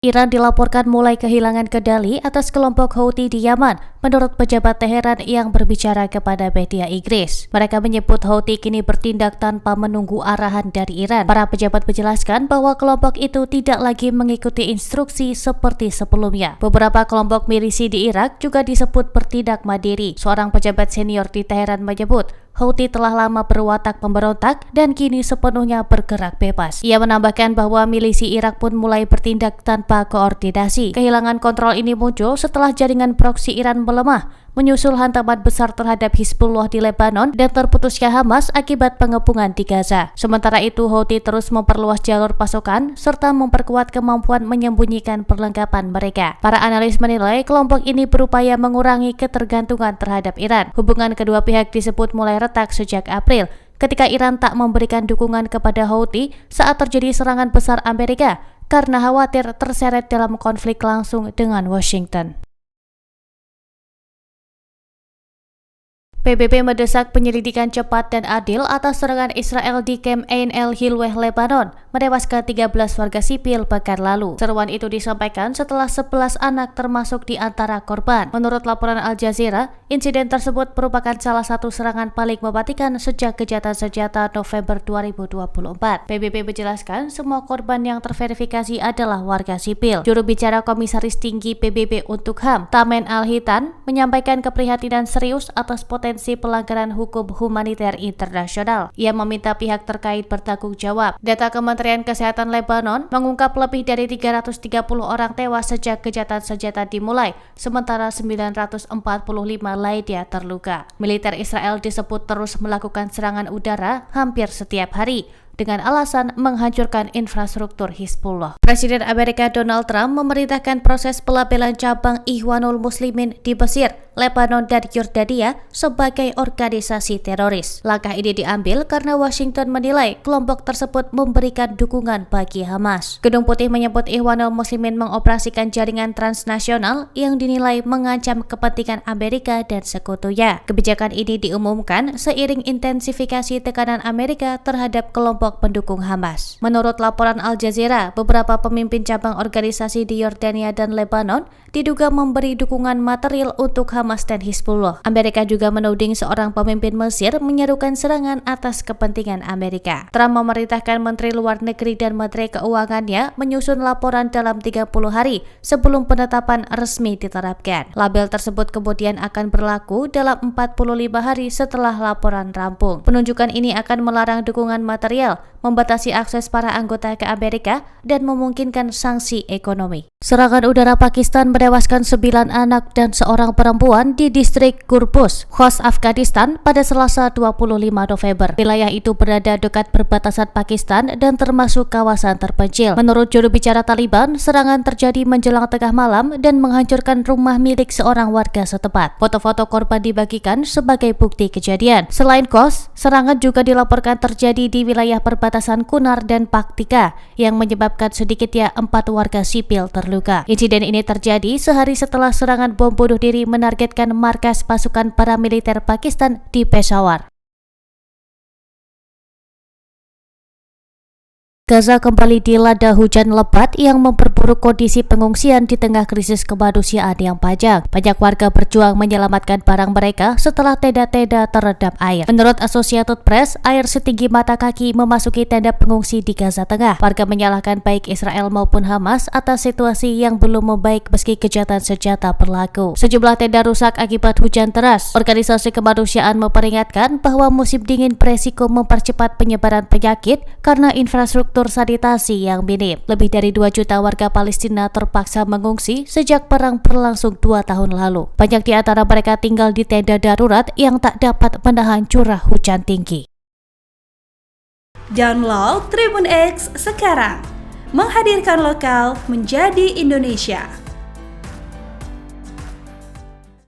Iran dilaporkan mulai kehilangan kendali atas kelompok Houthi di Yaman, menurut pejabat Teheran yang berbicara kepada media Inggris. Mereka menyebut Houthi kini bertindak tanpa menunggu arahan dari Iran. Para pejabat menjelaskan bahwa kelompok itu tidak lagi mengikuti instruksi seperti sebelumnya. Beberapa kelompok milisi di Irak juga disebut bertindak mandiri. Seorang pejabat senior di Teheran menyebut, Houthi telah lama berwatak pemberontak dan kini sepenuhnya bergerak bebas. Ia menambahkan bahwa milisi Irak pun mulai bertindak tanpa koordinasi. Kehilangan kontrol ini muncul setelah jaringan proksi Iran melemah, menyusul hantaman besar terhadap Hizbullah di Lebanon dan terputusnya Hamas akibat pengepungan di Gaza. Sementara itu, Houthi terus memperluas jalur pasokan serta memperkuat kemampuan menyembunyikan perlengkapan mereka. Para analis menilai kelompok ini berupaya mengurangi ketergantungan terhadap Iran. Hubungan kedua pihak disebut mulai retak sejak April, ketika Iran tak memberikan dukungan kepada Houthi saat terjadi serangan besar Amerika karena khawatir terseret dalam konflik langsung dengan Washington. PBB mendesak penyelidikan cepat dan adil atas serangan Israel di Camp Ain el-Hilweh, Lebanon, menewaskan 13 warga sipil pekan lalu. Seruan itu disampaikan setelah 11 anak termasuk di antara korban. Menurut laporan Al Jazeera, insiden tersebut merupakan salah satu serangan paling mematikan sejak kejahatan senjata November 2024. PBB menjelaskan semua korban yang terverifikasi adalah warga sipil. Juru bicara Komisaris Tinggi PBB untuk HAM, Tamen Al-Hitan, menyampaikan keprihatinan serius atas potensi pelanggaran hukum humaniter internasional. Ia meminta pihak terkait bertanggung jawab. Data Kementerian Kesehatan Lebanon mengungkap lebih dari 330 orang tewas sejak kejahatan senjata dimulai, sementara 945 lainnya terluka. Militer Israel disebut terus melakukan serangan udara hampir setiap hari dengan alasan menghancurkan infrastruktur Hizbullah. Presiden Amerika Donald Trump memerintahkan proses pelabelan cabang Ikhwanul Muslimin di Mesir, Lebanon, dan Yordania sebagai organisasi teroris. Langkah ini diambil karena Washington menilai kelompok tersebut memberikan dukungan bagi Hamas. Gedung Putih menyebut Ikhwanul Muslimin mengoperasikan jaringan transnasional yang dinilai mengancam kepentingan Amerika dan sekutunya. Kebijakan ini diumumkan seiring intensifikasi tekanan Amerika terhadap kelompok pendukung Hamas. Menurut laporan Al Jazeera, beberapa pemimpin cabang organisasi di Yordania dan Lebanon diduga memberi dukungan material untuk Hamas dan Hizbullah. Amerika juga menuding seorang pemimpin Mesir menyerukan serangan atas kepentingan Amerika. Trump memerintahkan Menteri Luar Negeri dan Menteri Keuangannya menyusun laporan dalam 30 hari sebelum penetapan resmi diterapkan. Label tersebut kemudian akan berlaku dalam 45 hari setelah laporan rampung. Penunjukan ini akan melarang dukungan material, membatasi akses para anggota ke Amerika, dan memungkinkan sanksi ekonomi. Serangan udara Pakistan menewaskan 9 anak dan seorang perempuan di distrik Gurpus, Khost, Afghanistan pada Selasa 25 November. Wilayah itu berada dekat perbatasan Pakistan dan termasuk kawasan terpencil. Menurut juru bicara Taliban, serangan terjadi menjelang tengah malam dan menghancurkan rumah milik seorang warga setempat. Foto-foto korban dibagikan sebagai bukti kejadian. Selain Khost, serangan juga dilaporkan terjadi di wilayah perbatasan Kunar dan Paktika yang menyebabkan sedikitnya 4 warga sipil terluka. Insiden ini terjadi sehari setelah serangan bom bunuh diri menargetkan markas pasukan paramiliter Pakistan di Peshawar. Gaza kembali dilanda hujan lebat yang memperburuk kondisi pengungsian di tengah krisis kemanusiaan yang panjang. Banyak warga berjuang menyelamatkan barang mereka setelah tenda-tenda terendam air. Menurut Associated Press, air setinggi mata kaki memasuki tenda pengungsi di Gaza Tengah. Warga menyalahkan baik Israel maupun Hamas atas situasi yang belum membaik meski kejahatan senjata berlaku. Sejumlah tenda rusak akibat hujan deras. Organisasi kemanusiaan memperingatkan bahwa musim dingin beresiko mempercepat penyebaran penyakit karena infrastruktur sanitasi yang minim. Lebih dari 2 juta warga Palestina terpaksa mengungsi sejak perang berlangsung 2 tahun lalu. Banyak di antara mereka tinggal di tenda darurat yang tak dapat menahan curah hujan tinggi. Download Tribun X sekarang, menghadirkan lokal menjadi Indonesia.